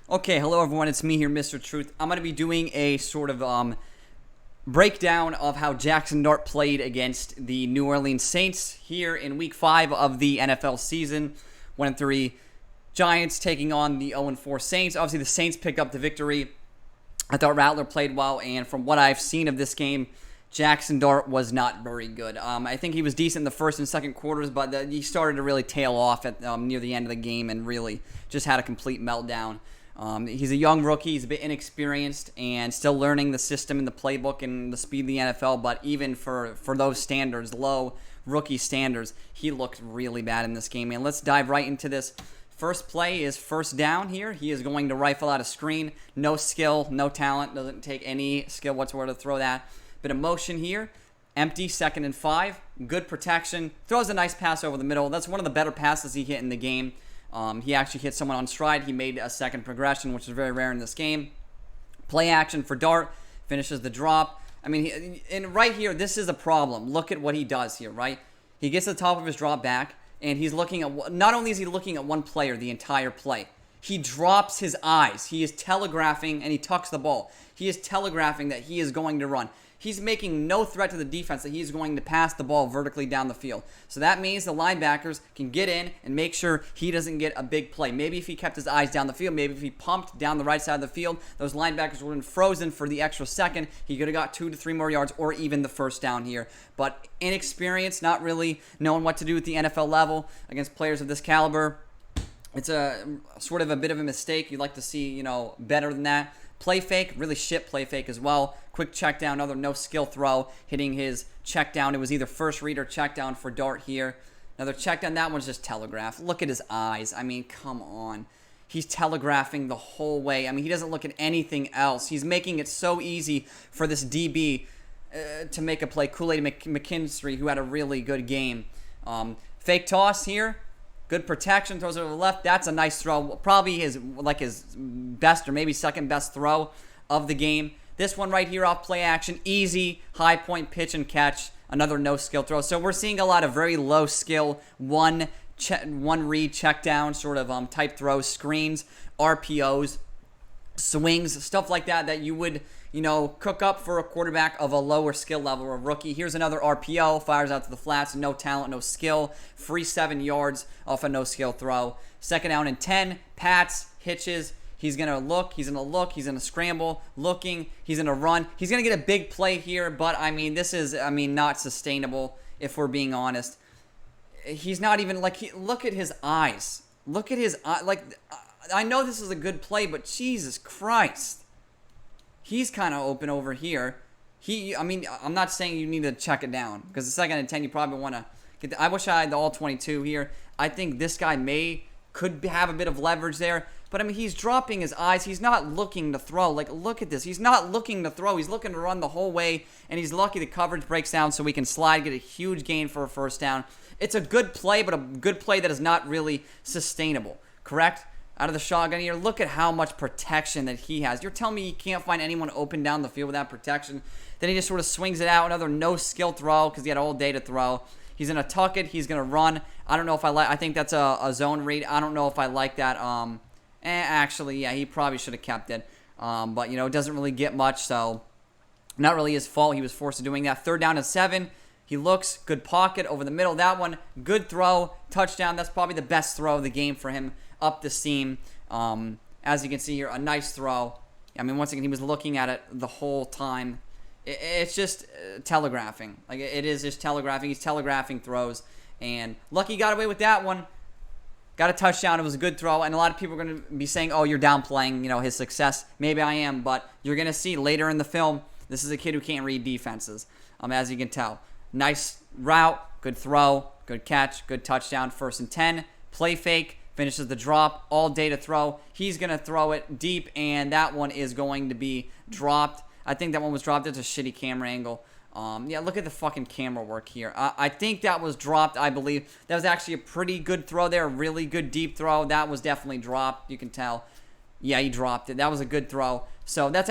Okay, hello everyone, it's me here, Mr. Truth. I'm going to be doing a sort of breakdown of how Jaxson Dart played against the New Orleans Saints here in Week 5 of the NFL season. 1-3 Giants taking on the 0-4 Saints. Obviously, the Saints picked up the victory. I thought Rattler played well, and from what I've seen of this game, Jaxson Dart was not very good. I think he was decent in the first and second quarters, but he started to really tail off at near the end of the game and really just had a complete meltdown. He's a young rookie. He's a bit inexperienced and still learning the system and the playbook and the speed of the NFL. But even for those standards, low rookie standards, he looked really bad in this game. And let's dive right into this. First play is first down here. He is going to rifle out a screen. No skill, no talent. Doesn't take any skill whatsoever to throw that. Bit of motion here. Empty, 2nd and 5. Good protection. Throws a nice pass over the middle. That's one of the better passes he hit in the game. He actually hit someone on stride. He made a second progression, which is very rare in this game. Play action for Dart. Finishes the drop. I mean, and right here, this is a problem. Look at what he does here, right? He gets to the top of his drop back, and he's looking at, not only is he looking at one player the entire play, he drops his eyes. He is telegraphing, and he tucks the ball. He is telegraphing that he is going to run. He's making no threat to the defense that he's going to pass the ball vertically down the field. So that means the linebackers can get in and make sure he doesn't get a big play. Maybe if he kept his eyes down the field, maybe if he pumped down the right side of the field, those linebackers would have been frozen for the extra second. He could have got 2 to 3 more yards or even the first down here. But inexperience, not really knowing what to do at the NFL level against players of this caliber, it's a sort of a bit of a mistake. You'd like to see, better than that. Play fake, really shit play fake as well. Quick check down, another no skill throw, hitting his check down. It was either first read or check down for Dart here. Another check down, that one's just telegraph. Look at his eyes. I mean, come on. He's telegraphing the whole way. I mean, he doesn't look at anything else. He's making it so easy for this DB to make a play. Kool-Aid McKinstry, who had a really good game. Fake toss here. Good protection, throws it over the left. That's a nice throw. Probably his best or maybe second best throw of the game. This one right here off play action. Easy, high point pitch and catch. Another no skill throw. So we're seeing a lot of very low skill, one read check down sort of type throws, screens, RPOs, swings, stuff like that you would, cook up for a quarterback of a lower skill level or a rookie. Here's another RPO, fires out to the flats, no talent, no skill, free 7 yards off a no skill throw. 2nd down and 10, pats, hitches. He's going to look, he's going to scramble, looking, he's going to run. He's going to get a big play here, but this is not sustainable if we're being honest. He's not even look at his eyes. Look at his eye. I know this is a good play, but Jesus Christ. He's kind of open over here. I'm not saying you need to check it down because the 2nd and 10 you probably want to get. I wish I had the all 22 here. I think this guy could have a bit of leverage there, but he's dropping his eyes. He's not looking to throw. Look at this. He's not looking to throw. He's looking to run the whole way, and he's lucky the coverage breaks down so we can slide, get a huge gain for a first down. It's a good play, but a good play that is not really sustainable. Correct? Out of the shotgun here, look at how much protection that he has. You're telling me he can't find anyone open down the field without protection? Then he just sort of swings it out. Another no-skill throw because he had all day to throw. He's going to tuck it. He's going to run. I don't know if I think that's a zone read. I don't know if I like that. Actually, yeah, he probably should have kept it. But, it doesn't really get much, so not really his fault. He was forced to doing that. 3rd down and 7. He looks, good pocket over the middle. That one, good throw, touchdown. That's probably the best throw of the game for him up the seam. As you can see here, a nice throw. Once again, he was looking at it the whole time. It's just telegraphing. It is just telegraphing. He's telegraphing throws. And lucky got away with that one. Got a touchdown. It was a good throw. And a lot of people are going to be saying, oh, you're downplaying, his success. Maybe I am. But you're going to see later in the film, this is a kid who can't read defenses, as you can tell. Nice route, good throw, good catch, good touchdown. 1st and 10, play fake, finishes the drop, all day to throw. He's going to throw it deep, and that one is going to be dropped. I think that one was dropped. It's a shitty camera angle. Yeah, look at the fucking camera work here. I think that was dropped, I believe. That was actually a pretty good throw there, a really good deep throw. That was definitely dropped, you can tell. Yeah, he dropped it. That was a good throw. So that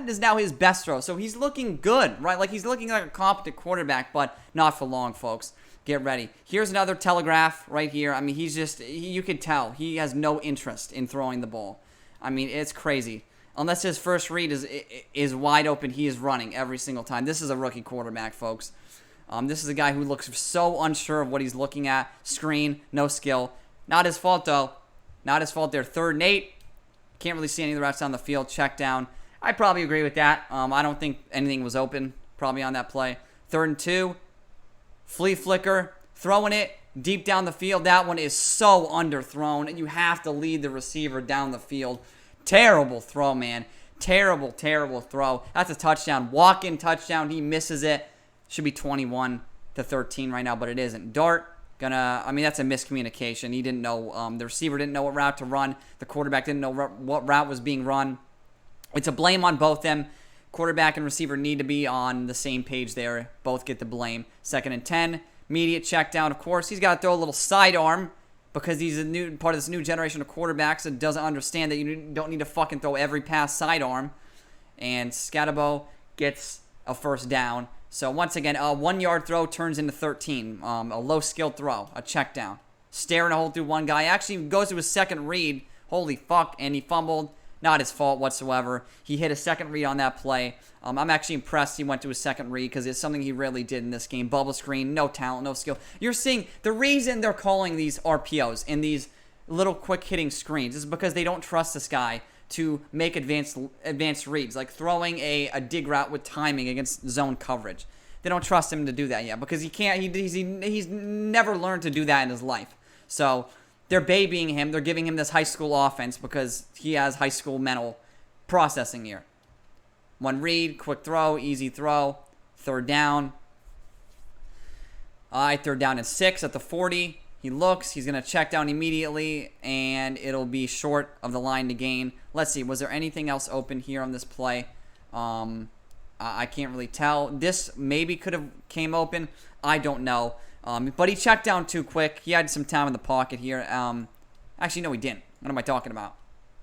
is now his best throw. So he's looking good, right? He's looking like a competent quarterback, but not for long, folks. Get ready. Here's another telegraph right here. You could tell he has no interest in throwing the ball. I mean, it's crazy. Unless his first read is wide open, he is running every single time. This is a rookie quarterback, folks. This is a guy who looks so unsure of what he's looking at. Screen, no skill. Not his fault, though. Not his fault there. 3rd and 8. Can't really see any of the routes on the field. Check down. I probably agree with that. I don't think anything was open probably on that play. 3rd and 2. Flea flicker. Throwing it deep down the field. That one is so underthrown. And you have to lead the receiver down the field. Terrible throw, man. Terrible, terrible throw. That's a touchdown. Walk-in touchdown. He misses it. Should be 21-13 right now, but it isn't. Dart. That's a miscommunication. He didn't know, the receiver didn't know what route to run. The quarterback didn't know what route was being run. It's a blame on both them. Quarterback and receiver need to be on the same page there. Both get the blame. 2nd and 10. Immediate check down, of course. He's got to throw a little sidearm because he's a new part of this new generation of quarterbacks that doesn't understand that you don't need to fucking throw every pass sidearm. And Scatabo gets a first down. So once again, a 1-yard throw turns into 13. A low-skilled throw, a check down. Staring a hole through one guy. Actually goes to his second read. Holy fuck. And he fumbled. Not his fault whatsoever. He hit a second read on that play. I'm actually impressed he went to his second read because it's something he rarely did in this game. Bubble screen, no talent, no skill. You're seeing the reason they're calling these RPOs and these little quick-hitting screens is because they don't trust this guy to make advanced reads, like throwing a dig route with timing against zone coverage. They don't trust him to do that yet because he can't. He's never learned to do that in his life. So they're babying him. They're giving him this high school offense because he has high school mental processing here. 1 read, quick throw, easy throw, 3rd down. All right, 3rd down and 6 at the 40. He looks. He's going to check down immediately, and it'll be short of the line to gain. Let's see. Was there anything else open here on this play? I can't really tell. This maybe could have came open. I don't know. But he checked down too quick. He had some time in the pocket here. Actually, no, he didn't. What am I talking about?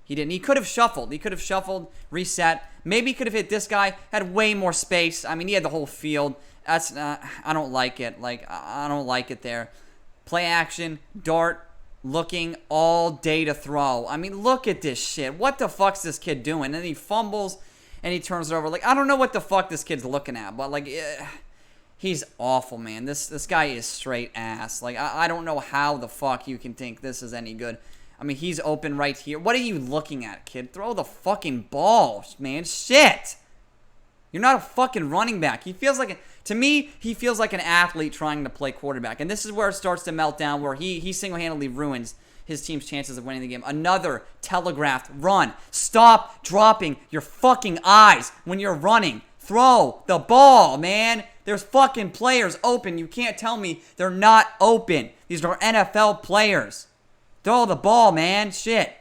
He didn't. He could have shuffled. He could have shuffled, reset. Maybe he could have hit this guy. Had way more space. I mean, he had the whole field. That's I don't like it. I don't like it there. Play action. Dart looking all day to throw. I mean, look at this shit. What the fuck's this kid doing? And then he fumbles and he turns it over. I don't know what the fuck this kid's looking at, but he's awful, man. This guy is straight ass. I don't know how the fuck you can think this is any good. I mean, he's open right here. What are you looking at, kid? Throw the fucking ball, man. Shit. You're not a fucking running back. To me, he feels like an athlete trying to play quarterback. And this is where it starts to melt down, where he single-handedly ruins his team's chances of winning the game. Another telegraphed run. Stop dropping your fucking eyes when you're running. Throw the ball, man. There's fucking players open. You can't tell me they're not open. These are NFL players. Throw the ball, man. Shit.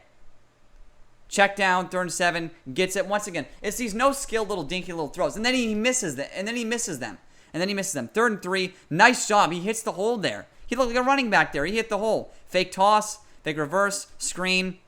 Check down, 3rd and 7, gets it. Once again, it's these no-skill little dinky little throws. And then he misses them. And then he misses them. 3rd and 3, nice job. He hits the hole there. He looked like a running back there. He hit the hole. Fake toss, fake reverse, screen.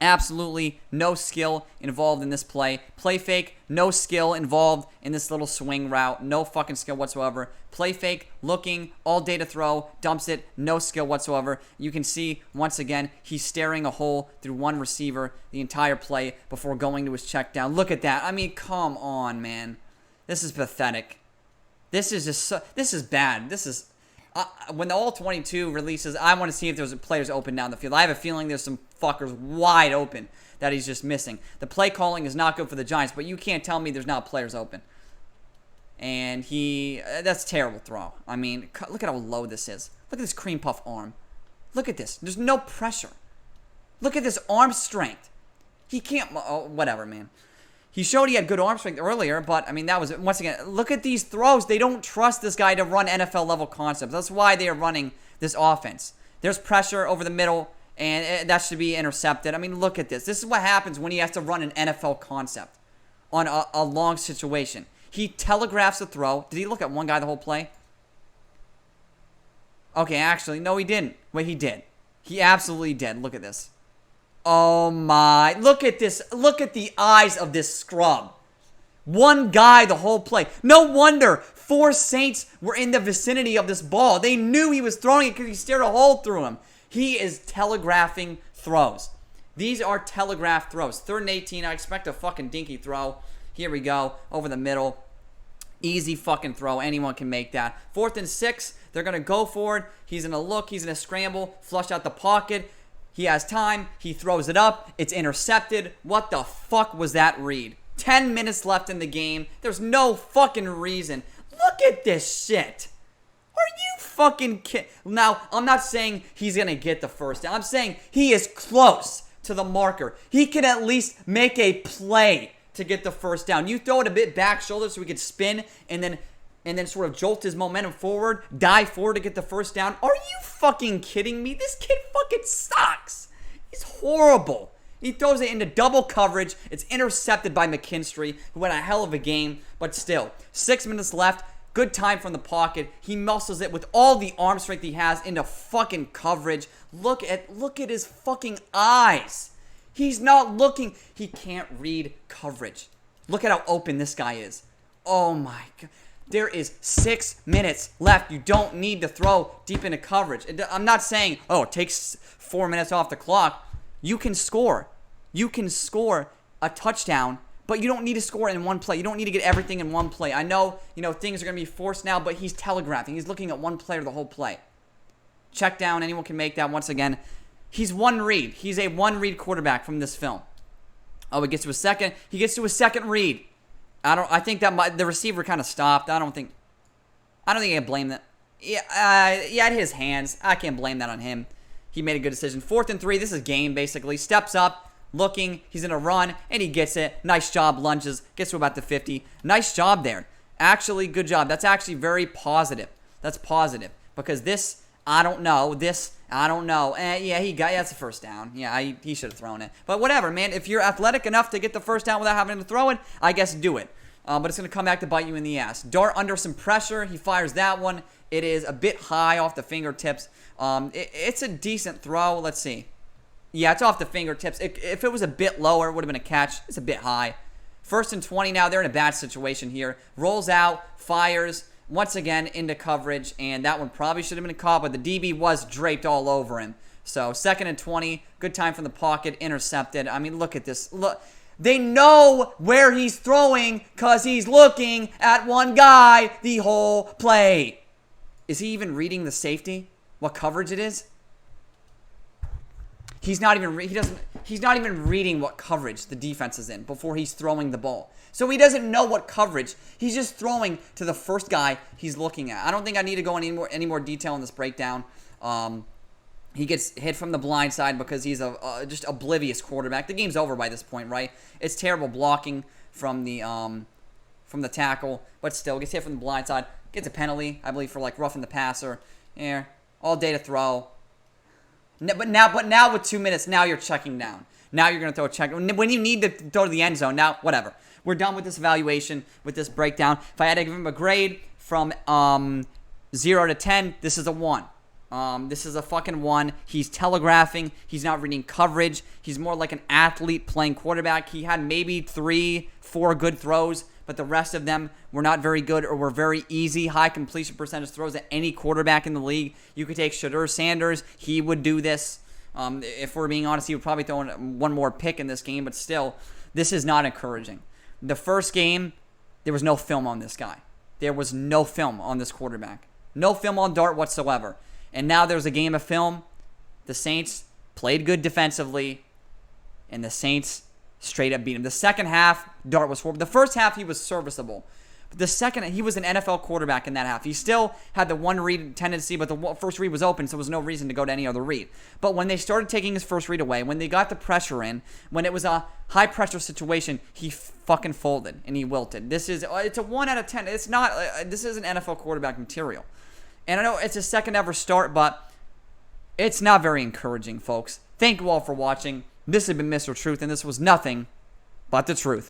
Absolutely no skill involved in this play. Play fake, no skill involved in this little swing route. No fucking skill whatsoever. Play fake, looking, all day to throw, dumps it, no skill whatsoever. You can see, once again, he's staring a hole through one receiver the entire play before going to his check down. Look at that. I mean, come on, man. This is pathetic. This is bad. This is... when the All-22 releases, I want to see if there's players open down the field. I have a feeling there's some fuckers wide open that he's just missing. The play calling is not good for the Giants, but you can't tell me there's not players open. And that's a terrible throw. I mean, look at how low this is. Look at this cream puff arm. Look at this. There's no pressure. Look at this arm strength. He can't, whatever, man. He showed he had good arm strength earlier, but, I mean, that was, once again, look at these throws. They don't trust this guy to run NFL-level concepts. That's why they are running this offense. There's pressure over the middle, and that should be intercepted. I mean, look at this. This is what happens when he has to run an NFL concept on a long situation. He telegraphs a throw. Did he look at one guy the whole play? Okay, actually, no, he didn't. Wait, he did. He absolutely did. Look at this. Oh my, look at this. Look at the eyes of this scrub. One guy the whole play. No wonder 4 Saints were in the vicinity of this ball. They knew he was throwing it because he stared a hole through him. He is telegraphing throws. These are telegraph throws. 3rd and 18. I expect a fucking dinky throw. Here we go. Over the middle. Easy fucking throw. Anyone can make that. 4th and 6. They're going to go for it. He's going to look. He's going to scramble. Flush out the pocket. He has time. He throws it up. It's intercepted. What the fuck was that read? 10 minutes left in the game. There's no fucking reason. Look at this shit. Are you fucking kidding? Now, I'm not saying he's going to get the first down. I'm saying he is close to the marker. He can at least make a play to get the first down. You throw it a bit back shoulder so he could spin and then sort of jolt his momentum forward, dive forward to get the first down. Are you fucking kidding me? This kid fucking sucks. He's horrible. He throws it into double coverage. It's intercepted by McKinstry, who had a hell of a game, but still. 6 minutes left. Good time from the pocket. He muscles it with all the arm strength he has into fucking coverage. Look at his fucking eyes. He's not looking. He can't read coverage. Look at how open this guy is. Oh my God. There is 6 minutes left. You don't need to throw deep into coverage. I'm not saying, oh, it takes 4 minutes off the clock. You can score. You can score a touchdown, but you don't need to score in one play. You don't need to get everything in one play. I know, things are going to be forced now, but he's telegraphing. He's looking at one player the whole play. Check down. Anyone can make that once again. He's one read. He's a one-read quarterback from this film. Oh, he gets to a second. He gets to a second read. I think that the receiver kind of stopped. I don't think I can blame that. Yeah, his hands. I can't blame that on him. He made a good decision. 4th and 3. This is game, basically. Steps up, looking. He's in a run, and he gets it. Nice job, lunges. Gets to about the 50. Nice job there. Actually, good job. That's actually very positive. That's positive. Because this, I don't know. That's a first down. Yeah, he should have thrown it. But whatever, man. If you're athletic enough to get the first down without having to throw it, I guess do it. But it's going to come back to bite you in the ass. Dart under some pressure. He fires that one. It is a bit high off the fingertips. It's a decent throw. Let's see. Yeah, it's off the fingertips. If it was a bit lower, it would have been a catch. It's a bit high. 1st and 20 now. They're in a bad situation here. Rolls out, fires, once again into coverage, and that one probably should have been caught, but the DB was draped all over him. So 2nd and 20. Good time from the pocket. Intercepted. I mean, look at this. Look. They know where he's throwing because he's looking at one guy the whole play. Is he even reading the safety? What coverage it is? He's not even reading what coverage the defense is in before he's throwing the ball. So he doesn't know what coverage. He's just throwing to the first guy he's looking at. I don't think I need to go into any more detail in this breakdown. He gets hit from the blind side because he's a just oblivious quarterback. The game's over by this point, right? It's terrible blocking from the tackle, but still gets hit from the blind side. Gets a penalty, I believe, for like roughing the passer. Yeah, all day to throw. But now with 2 minutes, now you're checking down. Now you're going to throw a check. When you need to throw to the end zone, now, whatever. We're done with this evaluation, with this breakdown. If I had to give him a grade from 0 to 10, this is a 1. This is a fucking 1. He's telegraphing. He's not reading coverage. He's more like an athlete playing quarterback. He had maybe 3-4 good throws, but the rest of them were not very good or were very easy, high completion percentage throws that any quarterback in the league. You could take Shedeur Sanders. He would do this. If we're being honest, he would probably throw in one more pick in this game, but still, this is not encouraging. The first game, there was no film on this guy. There was no film on this quarterback. No film on Dart whatsoever. And now there's a game of film. The Saints played good defensively, and the Saints straight up beat him. The second half, Dart was horrible. The first half, he was serviceable. But the second, he was an NFL quarterback in that half. He still had the one read tendency, but the first read was open, so there was no reason to go to any other read. But when they started taking his first read away, when they got the pressure in, when it was a high-pressure situation, he fucking folded, and he wilted. It's a 1 out of 10. It's not, this isn't NFL quarterback material. And I know it's a second ever start, but it's not very encouraging, folks. Thank you all for watching. This has been Mr. Truth, and this was nothing but the truth.